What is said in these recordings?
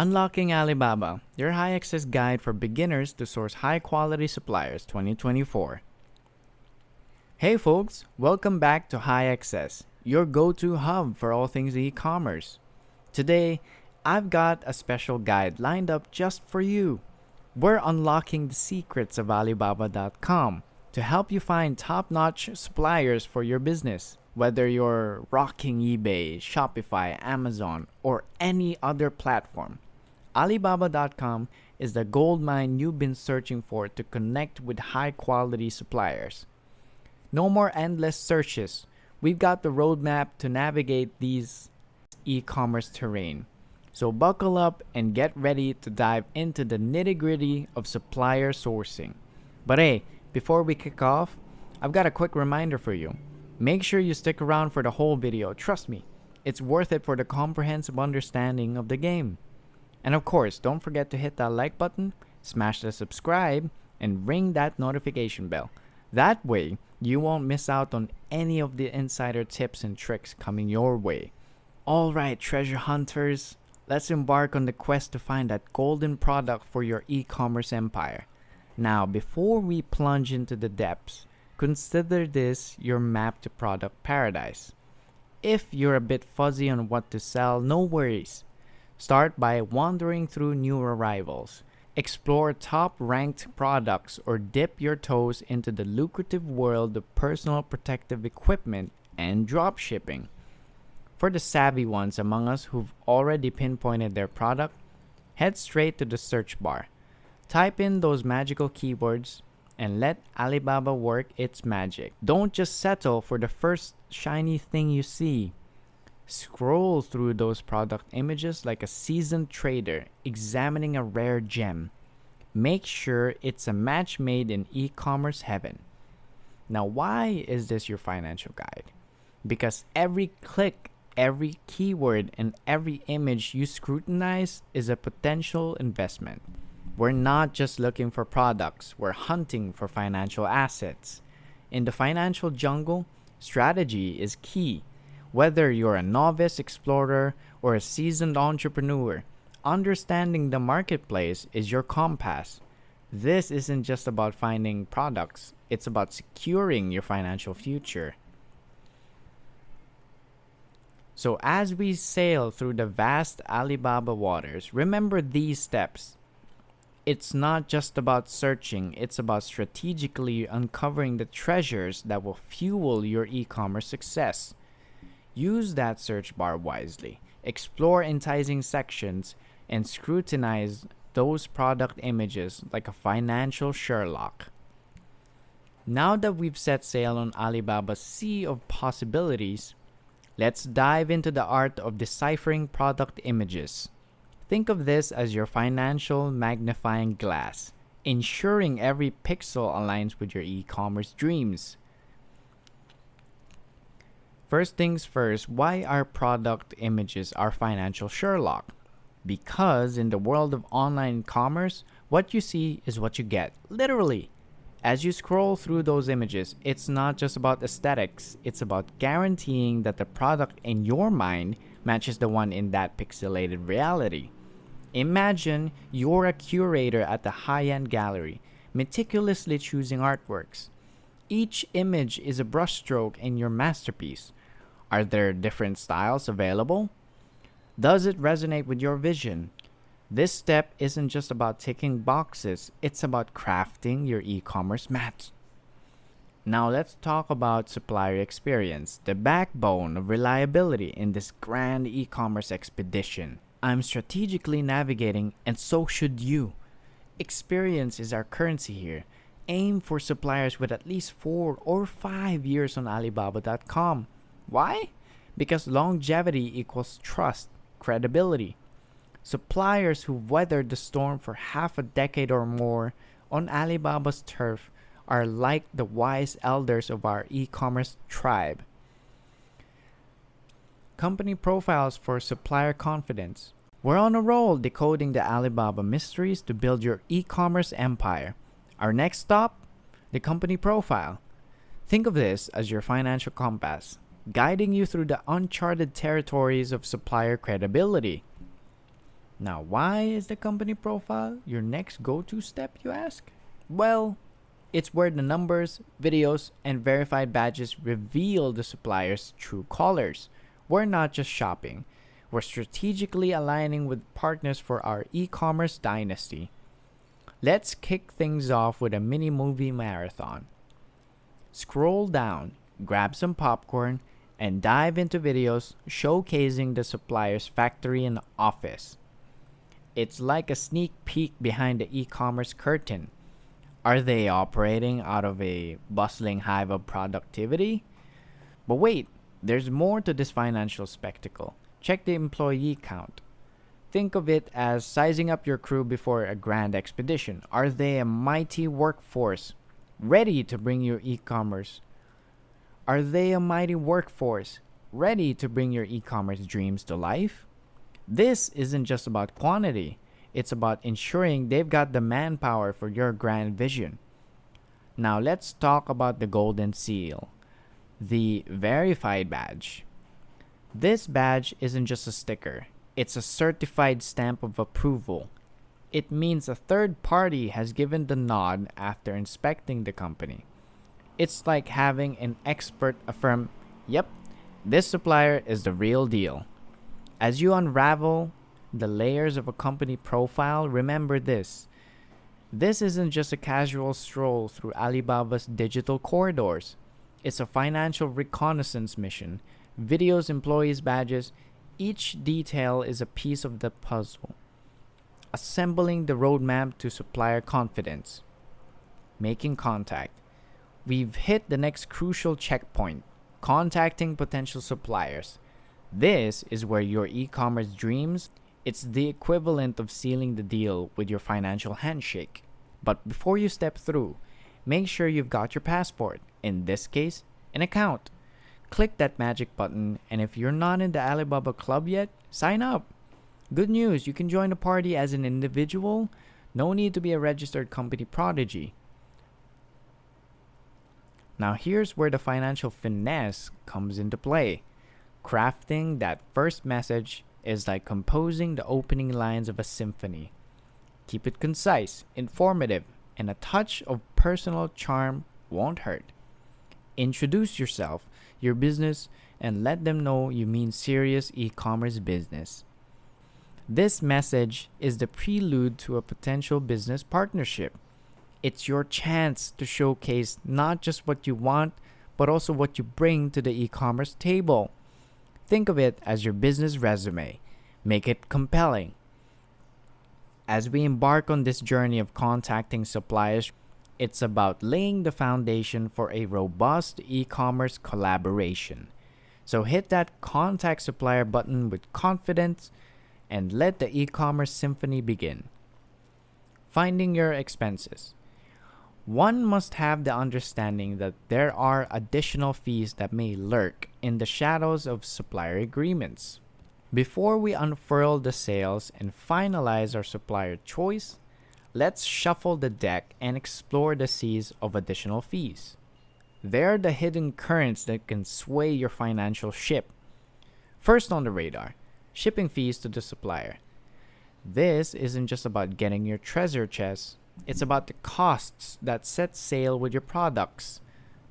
Unlocking Alibaba, your high access guide for beginners to source high quality suppliers 2024. Hey folks, welcome back to High Access, your go-to hub for all things e-commerce. Today, I've got a special guide lined up just for you. We're unlocking the secrets of Alibaba.com to help you find top-notch suppliers for your business. Whether you're rocking eBay, Shopify, Amazon, or any other platform, Alibaba.com is the goldmine you've been searching for to connect with high-quality suppliers. No more endless searches. We've got the roadmap to navigate these e-commerce terrain. So buckle up and get ready to dive into the nitty-gritty of supplier sourcing. But hey, before we kick off, I've got a quick reminder for you. Make sure you stick around for the whole video. Trust me, it's worth it for the comprehensive understanding of the game. And of course, don't forget to hit that like button, smash the subscribe, and ring that notification bell. That way, you won't miss out on any of the insider tips and tricks coming your way. Alright, treasure hunters, let's embark on the quest to find that golden product for your e-commerce empire. Now, before we plunge into the depths, consider this your map to product paradise. If you're a bit fuzzy on what to sell, no worries. Start by wandering through new arrivals. Explore top-ranked products or dip your toes into the lucrative world of personal protective equipment and dropshipping. For the savvy ones among us who've already pinpointed their product, head straight to the search bar. Type in those magical keywords and let Alibaba work its magic. Don't just settle for the first shiny thing you see. Scroll through those product images like a seasoned trader examining a rare gem. Make sure it's a match made in e-commerce heaven. Now, why is this your financial guide? Because every click, every keyword, and every image you scrutinize is a potential investment. We're not just looking for products, we're hunting for financial assets. In the financial jungle, strategy is key. Whether you're a novice explorer or a seasoned entrepreneur, understanding the marketplace is your compass. This isn't just about finding products, it's about securing your financial future. So as we sail through the vast Alibaba waters, remember these steps. It's not just about searching, it's about strategically uncovering the treasures that will fuel your e-commerce success. Use that search bar wisely. Explore enticing sections and scrutinize those product images like a financial Sherlock. Now that we've set sail on Alibaba's sea of possibilities, let's dive into the art of deciphering product images. Think of this as your financial magnifying glass, ensuring every pixel aligns with your e-commerce dreams. First things first, why are product images our financial Sherlock? Because in the world of online commerce, what you see is what you get, literally. As you scroll through those images, it's not just about aesthetics, it's about guaranteeing that the product in your mind matches the one in that pixelated reality. Imagine you're a curator at the high-end gallery, meticulously choosing artworks. Each image is a brushstroke in your masterpiece. Are there different styles available? Does it resonate with your vision? This step isn't just about ticking boxes, it's about crafting your e-commerce match. Now let's talk about supplier experience, the backbone of reliability in this grand e-commerce expedition. I'm strategically navigating, and so should you. Experience is our currency here. Aim for suppliers with at least 4 or 5 years on Alibaba.com. Why? Because longevity equals trust, credibility. Suppliers who weathered the storm for half a decade or more on Alibaba's turf are like the wise elders of our e-commerce tribe. Company profiles for supplier confidence. We're on a roll decoding the Alibaba mysteries to build your e-commerce empire. Our next stop? The company profile. Think of this as your financial compass, guiding you through the uncharted territories of supplier credibility. Now, why is the company profile your next go-to step, you ask? Well, it's where the numbers, videos, and verified badges reveal the supplier's true colors. We're not just shopping, we're strategically aligning with partners for our e commerce dynasty. Let's kick things off with a mini movie marathon. Scroll down, grab some popcorn, and dive into videos showcasing the supplier's factory and office. It's like a sneak peek behind the e commerce curtain. Are they operating out of a bustling hive of productivity? But wait, there's more to this financial spectacle. Check the employee count. Think of it as sizing up your crew before a grand expedition. Are they a mighty workforce ready to bring your e-commerce? Are they a mighty workforce ready to bring your e-commerce dreams to life? This isn't just about quantity. It's about ensuring they've got the manpower for your grand vision. Now let's talk about the golden seal, the verified badge. This badge isn't just a sticker, it's a certified stamp of approval. It means a third party has given the nod after inspecting the company. It's like having an expert affirm, yep, this supplier is the real deal. As you unravel the layers of a company profile, remember this. This isn't just a casual stroll through Alibaba's digital corridors. It's a financial reconnaissance mission. Videos, employees, badges, each detail is a piece of the puzzle, assembling the roadmap to supplier confidence. Making contact. We've hit the next crucial checkpoint, contacting potential suppliers. This is where your e-commerce dreams, it's the equivalent of sealing the deal with your financial handshake. But before you step through, make sure you've got your passport, in this case, an account. Click that magic button, and if you're not in the Alibaba club yet, sign up. Good news, you can join the party as an individual. No need to be a registered company prodigy. Now here's where the financial finesse comes into play. Crafting that first message is like composing the opening lines of a symphony. Keep it concise, informative, and a touch of personal charm won't hurt. Introduce yourself, your business, and let them know you mean serious e-commerce business. This message is the prelude to a potential business partnership. It's your chance to showcase not just what you want, but also what you bring to the e-commerce table. Think of it as your business resume. Make it compelling. As we embark on this journey of contacting suppliers, it's about laying the foundation for a robust e-commerce collaboration. So hit that contact supplier button with confidence and let the e-commerce symphony begin. Finding your expenses. One must have the understanding that there are additional fees that may lurk in the shadows of supplier agreements. Before we unfurl the sails and finalize our supplier choice, let's shuffle the deck and explore the seas of additional fees. They're the hidden currents that can sway your financial ship. First on the radar, shipping fees to the supplier. This isn't just about getting your treasure chest. It's about the costs that set sail with your products.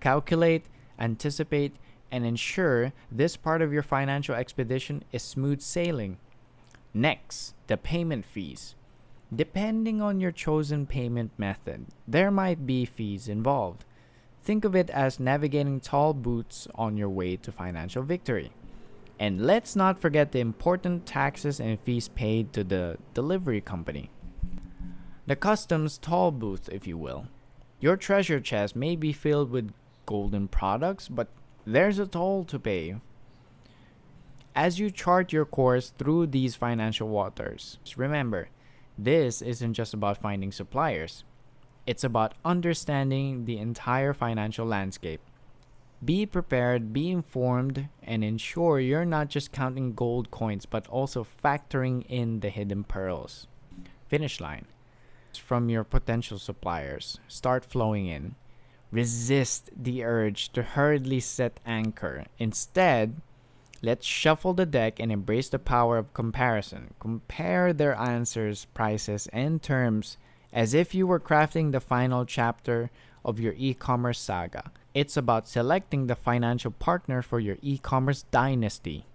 Calculate, anticipate, and ensure this part of your financial expedition is smooth sailing. Next, the payment fees. Depending on your chosen payment method, there might be fees involved. Think of it as navigating tall boots on your way to financial victory. And let's not forget the important taxes and fees paid to the delivery company. The customs toll booth, if you will. Your treasure chest may be filled with golden products, but there's a toll to pay. As you chart your course through these financial waters, remember, this isn't just about finding suppliers. It's about understanding the entire financial landscape. Be prepared, be informed, and ensure you're not just counting gold coins, but also factoring in the hidden pearls. Finish line. From your potential suppliers, start flowing in. Resist the urge to hurriedly set anchor. Instead, Let's shuffle the deck and embrace the power of comparison. Compare their answers, prices, and terms as if you were crafting the final chapter of your e-commerce saga. It's about selecting the financial partner for your e-commerce dynasty.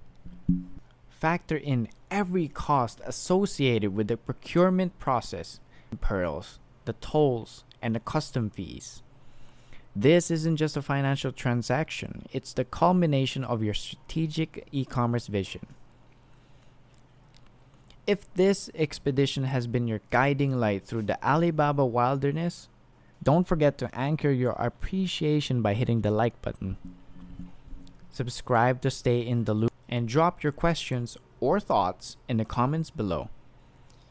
Factor in every cost associated with the procurement process, pearls, the tolls, and the custom fees. This isn't just a financial transaction, it's the culmination of your strategic e-commerce vision. If this expedition has been your guiding light through the Alibaba wilderness, don't forget to anchor your appreciation by hitting the like button. Subscribe to stay in the loop and drop your questions or thoughts in the comments below.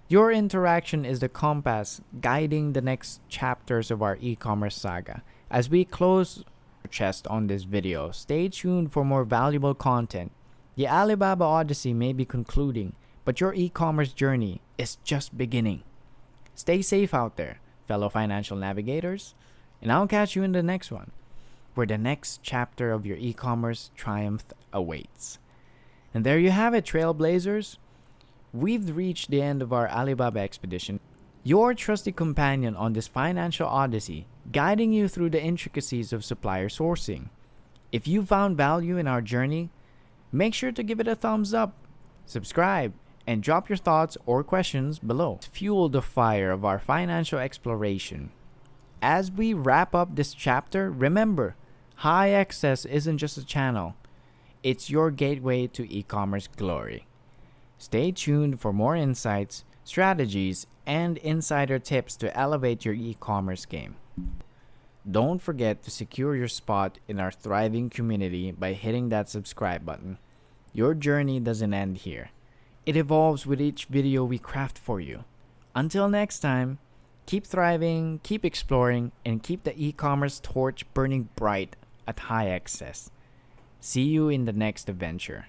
Your interaction is the compass guiding the next chapters of our e-commerce saga. As we close our chest on this video, stay tuned for more valuable content. The Alibaba Odyssey may be concluding, but your e-commerce journey is just beginning. Stay safe out there, fellow financial navigators, and I'll catch you in the next one, where the next chapter of your e-commerce triumph awaits. And there you have it, Trailblazers. We've reached the end of our Alibaba expedition, your trusty companion on this financial odyssey, guiding you through the intricacies of supplier sourcing. If you found value in our journey, make sure to give it a thumbs up, subscribe, and drop your thoughts or questions below. Fuel the fire of our financial exploration. As we wrap up this chapter, remember, High Access isn't just a channel, it's your gateway to e-commerce glory. Stay tuned for more insights, strategies, and insider tips to elevate your e-commerce game. Don't forget to secure your spot in our thriving community by hitting that subscribe button. Your journey doesn't end here. It evolves with each video we craft for you. Until next time, keep thriving, keep exploring, and keep the e-commerce torch burning bright at High Access. See you in the next adventure.